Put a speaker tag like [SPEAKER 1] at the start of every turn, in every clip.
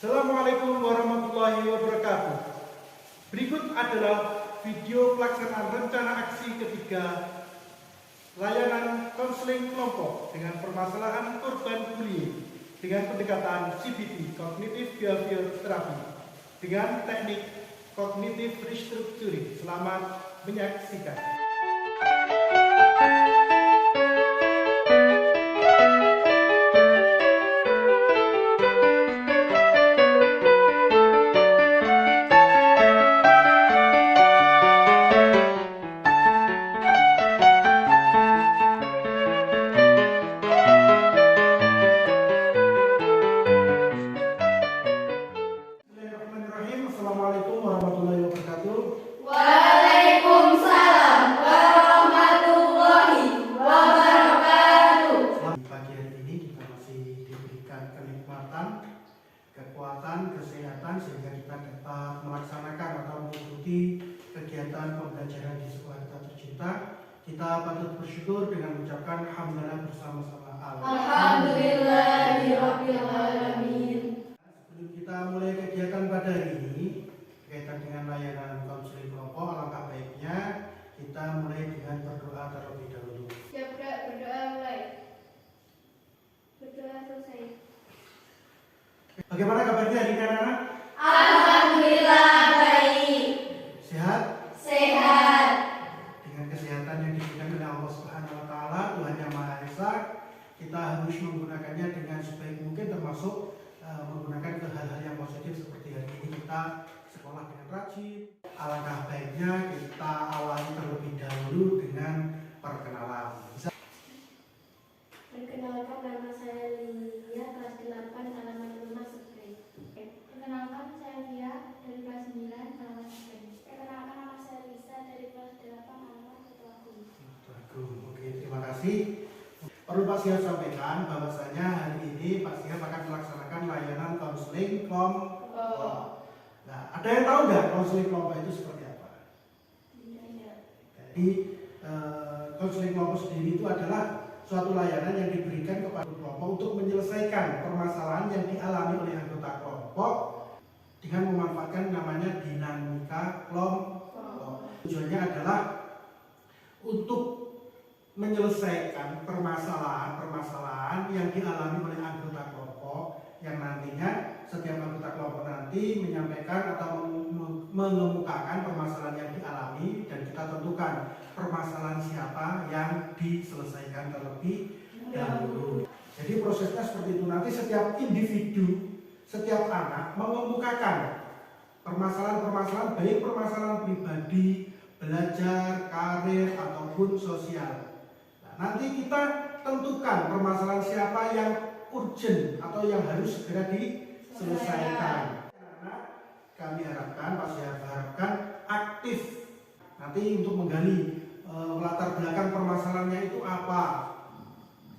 [SPEAKER 1] Assalamualaikum warahmatullahi wabarakatuh. Berikut adalah video pelaksanaan rencana aksi ketiga layanan konseling kelompok dengan permasalahan korban bullying dengan pendekatan CBT (Cognitive Behavioral Therapy) dengan teknik Cognitive Restructuring. Selamat menyaksikan. Assalamualaikum warahmatullahi wabarakatuh.
[SPEAKER 2] Waalaikumsalam warahmatullahi wabarakatuh.
[SPEAKER 1] Di pagi hari ini kita masih diberikan kenikmatan, kekuatan, kesehatan sehingga kita dapat melaksanakan atau mengikuti kegiatan pembelajaran di sekolah kita tercinta. Kita patut bersyukur dengan mengucapkan alhamdulillah bersama-sama.
[SPEAKER 2] Alhamdulillahirabbil alamin.
[SPEAKER 1] Sebelum kita mulai kegiatan pada hari ini berkaitan dengan layanan konseling kelompok, alangkah baiknya kita mulai dengan berdoa terlebih dahulu.
[SPEAKER 2] Siap Kak, berdoa mulai. Berdoa selesai.
[SPEAKER 1] Bagaimana kabarnya hari ini anak-anak?
[SPEAKER 2] Alhamdulillah baik.
[SPEAKER 1] Sehat?
[SPEAKER 2] Sehat.
[SPEAKER 1] Dengan kesehatan yang diberikan oleh Allah Subhanahu wa taala, Tuhan Yang Maha Esa, kita harus menggunakannya dengan sebaik mungkin, termasuk menggunakan ke hal-hal yang positif seperti hari ini kita sekolah dengan rajin. Alangkah baiknya kita awali terlebih dahulu dengan perkenalan.
[SPEAKER 2] Perkenalkan, nama saya Lilia, kelas 8, halaman 5 Sekre. Perkenalkan, saya Lia dari kelas 9, halaman Sekre. Perkenalkan, nama saya Lisa dari kelas 8, halaman Ketuagung.
[SPEAKER 1] Oke, terima kasih. Perlu Pak Siap sampaikan bahwasanya hari ini Pak Siap akan melaksanakan layanan konseling kelompok. Nah, ada yang tahu nggak konseling kelompok itu seperti apa? Jadi konseling kelompok sendiri itu adalah suatu layanan yang diberikan kepada kelompok untuk menyelesaikan permasalahan yang dialami oleh anggota kelompok dengan memanfaatkan namanya dinamika kelompok. Tujuannya adalah untuk menyelesaikan permasalahan-permasalahan yang dialami oleh anggota kelompok, yang nantinya setiap anggota kelompok nanti menyampaikan atau mengemukakan permasalahan yang dialami, dan kita tentukan permasalahan siapa yang diselesaikan terlebih dahulu. Jadi prosesnya seperti itu. Nanti setiap individu, setiap anak mengemukakan permasalahan-permasalahan, baik permasalahan pribadi, belajar, karir, ataupun sosial. Nanti kita tentukan permasalahan siapa yang urgent atau yang harus segera diselesaikan. Kami harapkan, Pak Syah harapkan aktif nanti untuk menggali latar belakang permasalahannya itu apa.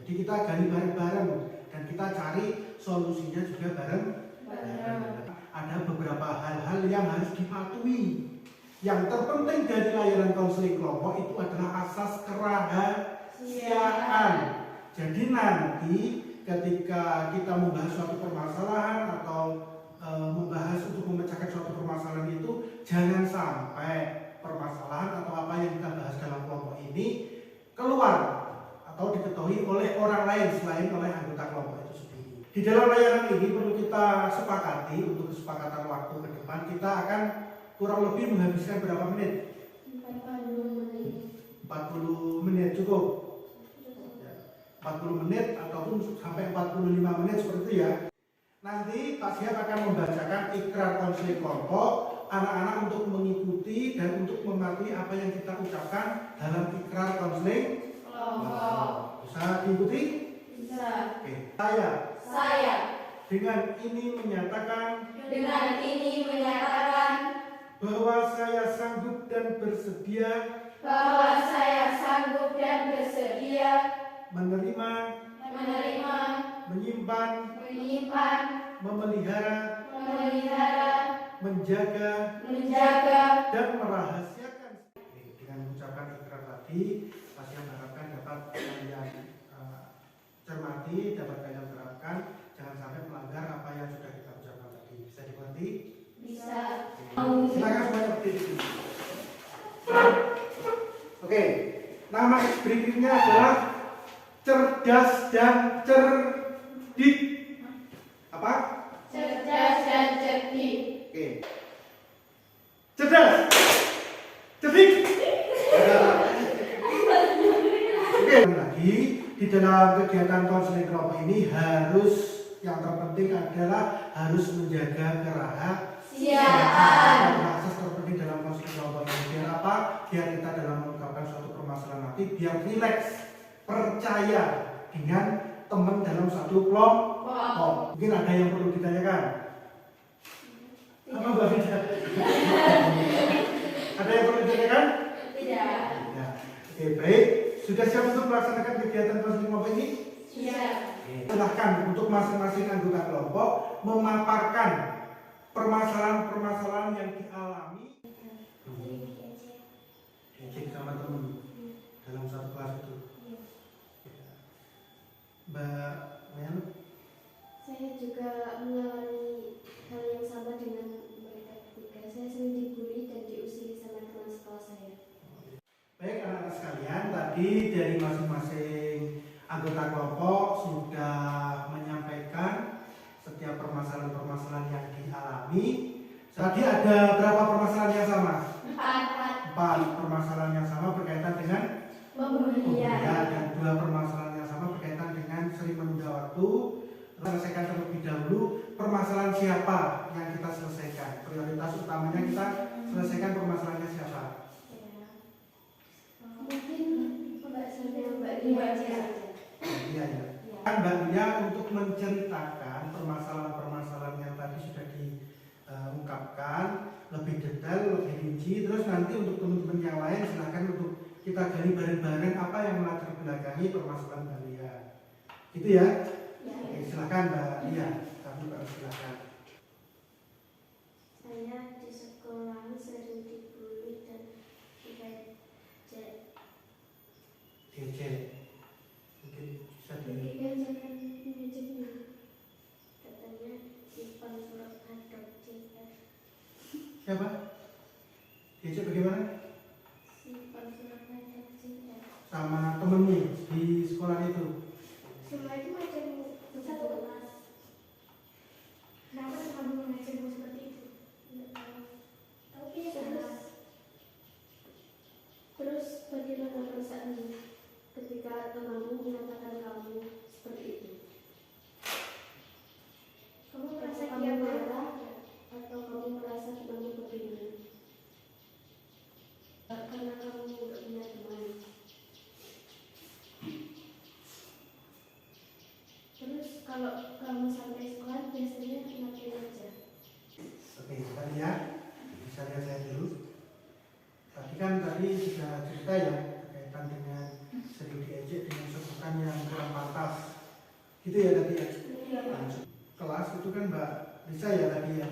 [SPEAKER 1] Jadi kita gali bareng-bareng dan kita cari solusinya juga bareng-bareng. Ada beberapa hal-hal yang harus dipatuhi. Yang terpenting dari layanan konseling kelompok itu adalah asas kerahasiaan. Jadi nanti ketika kita membahas suatu permasalahan atau membahas untuk memecahkan suatu permasalahan itu, jangan sampai permasalahan atau apa yang kita bahas dalam kelompok ini keluar atau diketahui oleh orang lain selain oleh anggota kelompok itu sendiri. Di dalam layanan ini perlu kita sepakati untuk kesepakatan waktu ke depan, kita akan kurang lebih menghabiskan berapa menit? 40 menit cukup? 40 menit ataupun sampai 45 menit seperti itu ya. Nanti Pak Siap akan membacakan ikrar konseling kelompok, anak-anak untuk mengikuti dan untuk mematuhi apa yang kita ucapkan dalam ikrar konseling kelompok. Bisa diikuti?
[SPEAKER 2] Bisa.
[SPEAKER 1] Oke.
[SPEAKER 2] Saya
[SPEAKER 1] dengan ini menyatakan bahwa saya sanggup dan bersedia menerima, menyimpan, memelihara, menjaga, dan merahasiakan. Dengan mengucapkan ikrar tadi, pasti harapkan dapat kalian cermati, dapat kalian terapkan, jangan sampai melanggar apa yang sudah kita ucapkan tadi. next berikutnya adalah cerdas dan cerdik. Apa?
[SPEAKER 2] Cerdas dan cerdik.
[SPEAKER 1] Oke. Cerdas. Cerdik. Oke, lagi di dalam kegiatan konseling kelompok ini harus yang terpenting adalah harus menjaga kerahasiaan. Akses terpenting dalam konseling kelompok ini biar apa? Biar kita dalam mengungkapkan suatu permasalahan nanti biar rileks, percaya dengan teman dalam satu kelompok. Mungkin ada yang perlu ditanyakan? Apa Mbak Vida? Ada yang perlu ditanyakan?
[SPEAKER 2] Tidak.
[SPEAKER 1] Ya. Oke, baik. Sudah siap untuk melaksanakan kegiatan konseling kelompok ini?
[SPEAKER 2] Siap.
[SPEAKER 1] Silahkan untuk masing-masing anggota kelompok memaparkan permasalahan-permasalahan yang dialami diajak sama teman dalam satu kelas itu. Mbak Mel?
[SPEAKER 2] Saya juga mengalami hal yang sama dengan mereka ketika saya sering dibully dan diusir sama teman sekolah saya.
[SPEAKER 1] Baik anak-anak sekalian, tadi dari masing-masing anggota kelompok sudah menyampaikan setiap permasalahan-permasalahan yang dialami. Tadi ada berapa permasalahan yang sama? 4 permasalahan yang sama berkaitan dengan
[SPEAKER 2] Pembulian.
[SPEAKER 1] dan 2 permasalahan yang sama berkaitan dengan sering menunda waktu. Selesaikan terlebih dahulu permasalahan siapa yang kita selesaikan. Prioritas utamanya kita selesaikan permasalahannya siapa.
[SPEAKER 2] Mungkin Mbak Sylvia, Mbak Lia aja.
[SPEAKER 1] Iya ya. Kan Mbak Lia untuk menceritakan permasalahan-permasalahan yang tadi sudah diungkapkan lebih detail, lebih rinci. Terus nanti untuk teman-teman yang lain silahkan untuk kita gali bareng-bareng apa yang melatar belakangi permasalahan Mbak Lia. Gitu ya? Oke, silahkan Mbak Lia. Kami silakan.
[SPEAKER 2] Saya di sekolah sering dibully dan diejek.
[SPEAKER 1] Diejek. Mungkin bisa
[SPEAKER 2] Diajarkan mengejeknya. Katanya simpan surat adopsi.
[SPEAKER 1] siapa? Diejek bagaimana?
[SPEAKER 2] Simpan surat adopsi.
[SPEAKER 1] Sama temenmu di sekolah itu.
[SPEAKER 2] Semua itu macam satu kelas. Kenapa kamu mengajarmu seperti itu? Tidak tahu. Tapi terus bagaimana perasaanmu ketika temanmu mengatakan kamu seperti itu? Kamu merasa dia marah atau kamu merasa temanmu bagaimana? Karena kamu tidak punya teman. Terus kalau kamu sampai sekolah biasanya ngapain aja?
[SPEAKER 1] Oke, kita lihat. Bisa lihat saya dulu. Tadi sudah cerita ya berkaitan dengan sering diejek dengan sebutan yang kurang pantas. Gitu ya tadi ya.
[SPEAKER 2] Iya, Pak.
[SPEAKER 1] Kelas itu kan Mbak Lisa ya tadi ya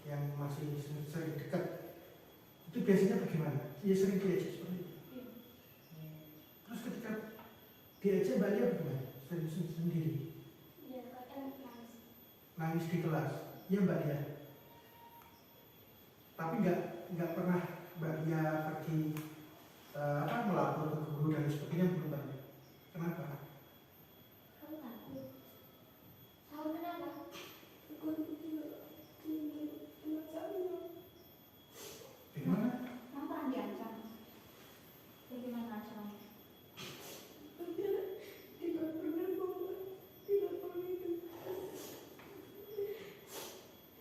[SPEAKER 1] yang masih sering dekat. Itu biasanya bagaimana? Iya sering diejek seperti itu. Terus ketika diejek Mbak Lia bagaimana? Sendiri.
[SPEAKER 2] Iya, kadang nangis.
[SPEAKER 1] Nangis di kelas. Iya Mbak Lia. Tapi nggak pernah Mbak Lia pergi melapor ke guru dan sebagainya belum pernah. Kenapa?
[SPEAKER 2] Kamu takut? Tahu kenapa?
[SPEAKER 1] Bagaimana?
[SPEAKER 2] Kamu pernah diancam? Bagaimana ancamannya? Tidak pernah bawa, tidak pernah itu.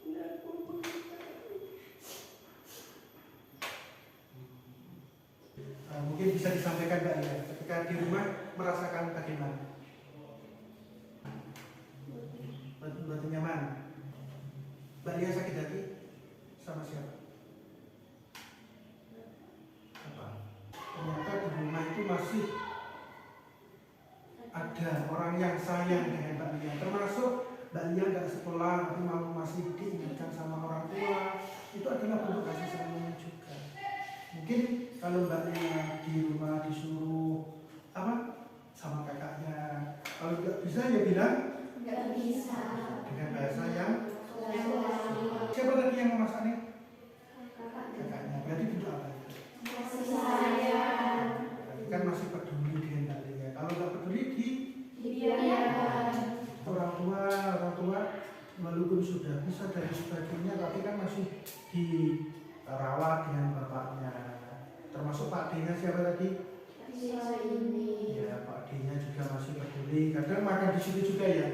[SPEAKER 2] Tidak pernah.
[SPEAKER 1] Mungkin bisa disampaikan Mbak Lia ketika di rumah merasakan bagaimana? Buat nyaman. Mbak Lia sakit hati sama siapa? Apa? Ternyata di rumah itu masih ada orang yang sayang dengan Mbak Lia. Termasuk Mbak Lia nggak sekolah tapi masih diingatkan sama orang tua. Itu adalah bentuk kasih sayang juga. Mungkin kalau Mbak Lia di rumah disuruh sama kakaknya, kalau nggak bisa ya bilang
[SPEAKER 2] Nggak bisa.
[SPEAKER 1] dengan bahasa yang siapa tadi yang memasaknya?
[SPEAKER 2] Kakak.
[SPEAKER 1] Kakaknya. Berarti bentuk apa?
[SPEAKER 2] Kasih sayang.
[SPEAKER 1] Berarti kan masih peduli walaupun sudah bisa dan sebagainya, tapi kan masih dirawat dengan bapaknya. Termasuk Pak D-nya siapa tadi? Ya, Pak D-nya juga masih peduli. Kadang makan di situ juga ya.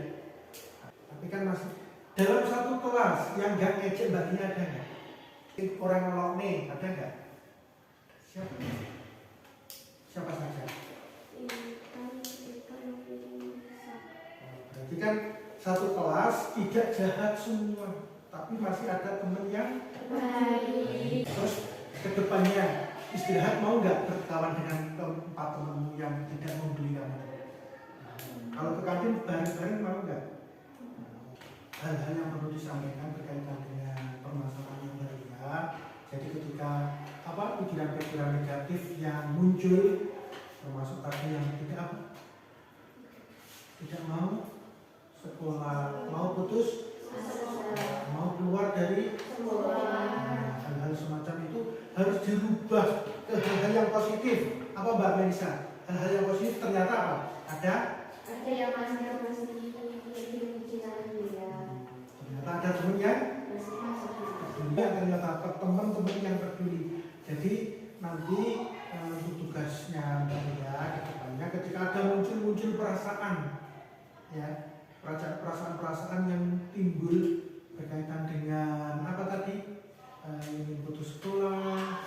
[SPEAKER 1] Tapi kan masih dalam satu kelas yang nggak ngejek Mbak Nia ada nggak? Orang nolak nih ada nggak? Siapa? Siapa saja? Berarti kan satu kelas tidak jahat semua, tapi masih ada teman yang
[SPEAKER 2] baik.
[SPEAKER 1] Terus kedepannya istirahat mau nggak berkawan dengan empat temanmu yang tidak membeli kamu? Kalau ke kantin bareng-bareng mau nggak? Hal-hal yang perlu disampaikan berkaitan dengan permasalahan yang berbeda. Jadi ketika pikiran-pikiran negatif yang muncul, termasuk tadi yang tidak mau sekolah, mau putus, mau keluar dari hal-hal semacam itu harus dirubah ke hal-hal yang positif. Apa Mbak Melisa? Hal-hal yang positif ternyata apa? Ada
[SPEAKER 2] yang masih
[SPEAKER 1] ternyata ada teman yang ternyata teman-teman yang peduli. Jadi nanti untuk tugasnya Mbak Lia ke depannya ketika ada muncul perasaan ya, perasaan yang timbul berkaitan dengan apa tadi, ingin putus sekolah,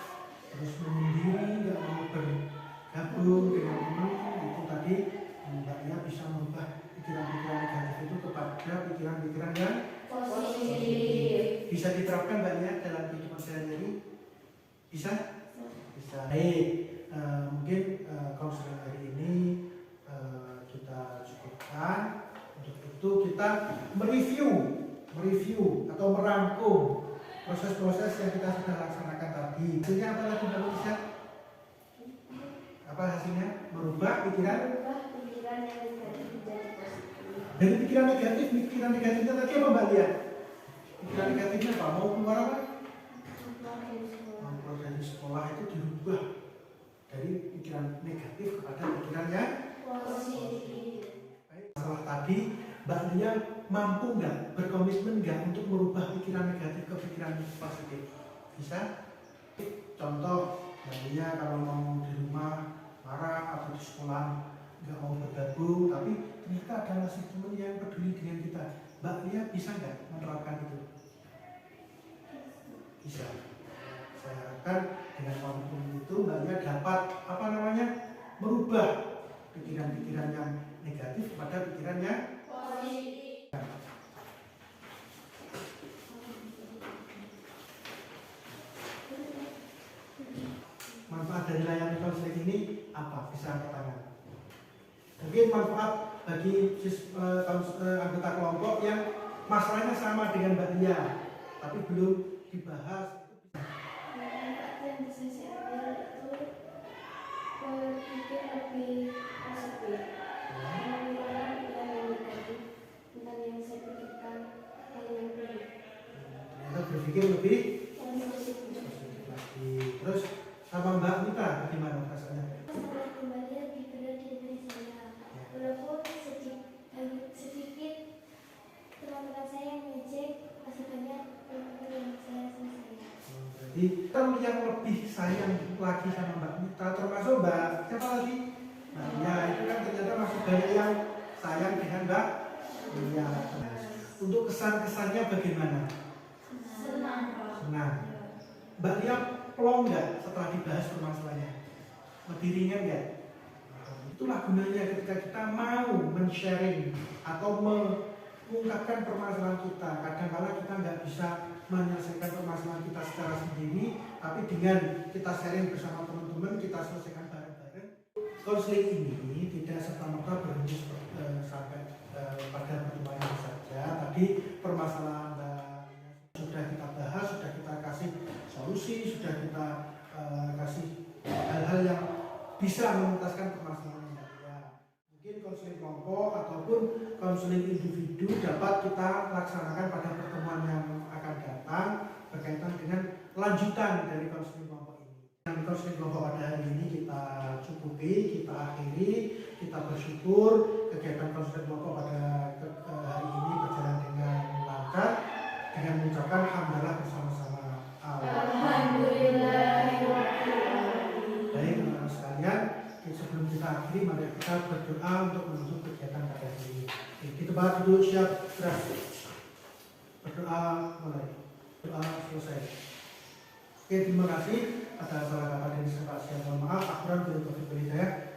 [SPEAKER 1] terus menyendiri, nggak mau bergabung dengan teman, itu tadi Mbak Lia bisa merubah pikiran-pikiran negatif itu kepada pikiran-pikiran yang
[SPEAKER 2] positif.
[SPEAKER 1] Bisa diterapkan Mbak Lia dalam kehidupan sehari-hari? Bisa? Bisa. Baik, mungkin konseling hari ini kita cukupkan. Untuk itu kita mereview atau merangkum proses-proses yang kita sudah laksanakan tadi. Hasilnya apa lagi Mbak Melisa? Apa hasilnya? Merubah pikiran
[SPEAKER 2] yang negatif menjadi positif.
[SPEAKER 1] dari pikiran negatifnya tadi apa Mbak Lia? Pikiran negatifnya apa? Mau keluar apa? Mau keluar dari sekolah itu dirubah dari pikiran negatif kepada pikiran yang
[SPEAKER 2] positif.
[SPEAKER 1] Masalah tadi Mbak Lia mampu nggak, berkomitmen nggak untuk merubah pikiran negatif ke pikiran positif? Bisa? Contoh Mbak Lia kalau mau di rumah marah atau di sekolah nggak mau bergabung, tapi ternyata ada masih teman yang peduli dengan kita. Mbak Lia bisa nggak menerapkan itu? Bisa. Saya harapkan dengan komitmen itu Mbak Lia dapat merubah pikiran-pikiran yang negatif kepada pikiran yang
[SPEAKER 2] Positif.
[SPEAKER 1] Manfaat dari layanan konseling ini apa? Bisa angkat tangan. Mungkin manfaat bagi anggota kelompok yang masalahnya sama dengan Mbak Lia, tapi belum dibahas.
[SPEAKER 2] Manfaat yang bisa saya ambil itu berpikir lebih positif, mengurangi pikiran yang negatif tentang yang saya pikirkan hal yang baik.
[SPEAKER 1] Ternyata berpikir lebih
[SPEAKER 2] Positif.
[SPEAKER 1] positif lagi. Terus sama Mbak Mita bagaimana rasanya?
[SPEAKER 2] Saya kembali lebih berada di diri saya, walaupun sedikit teman-teman saya yang ngejek, masih banyak teman-teman yang saya sayang.
[SPEAKER 1] Berarti kalau yang lebih sayang lagi sama Mbak Mita, termasuk Mbak siapa lagi? Nah, ya itu kan ternyata masih banyak yang sayang dengan Mbak. Ya, untuk kesan-kesannya bagaimana?
[SPEAKER 2] Senang.
[SPEAKER 1] Senang. Mbak Lia plong nggak setelah dibahas permasalahannya? Lebih ringan nggak? Itulah gunanya ketika kita mau men-sharing atau mengungkapkan permasalahan kita. Kadang-kadang kita nggak bisa menyelesaikan permasalahan kita secara sendiri, tapi dengan kita sharing bersama teman-teman, kita selesaikan bareng-bareng. Konseling ini tidak serta-merta berhenti sampai pada pertemuan ini saja. Tadi permasalahan sudah kita bahas, sudah kita kasih solusi, sudah kita kasih hal-hal yang bisa menuntaskan permasalahan saya. Mungkin konseling kelompok ataupun konseling individu dapat kita laksanakan pada pertemuan yang akan datang berkaitan dengan lanjutan dari konseling kelompok ini. Dan konseling kelompok pada hari ini kita cukupi, kita akhiri, kita bersyukur kegiatan konseling kelompok pada hari ini berjalan dengan lancar. dengan mengucapkan hamdalah bersama-sama.
[SPEAKER 2] Alhamdulillahirrahmanirrahim.
[SPEAKER 1] Baik teman-teman sekalian, sebelum kita akhiri, mari kita berdoa untuk menutup kegiatan pada hari ini. Kita bahas duduk siap gerak. Berdoa mulai. Doa selesai. Oke, terima kasih atas salah kata dan kesempatan. Mohon maaf, akuran dari Taufiq Hidayah.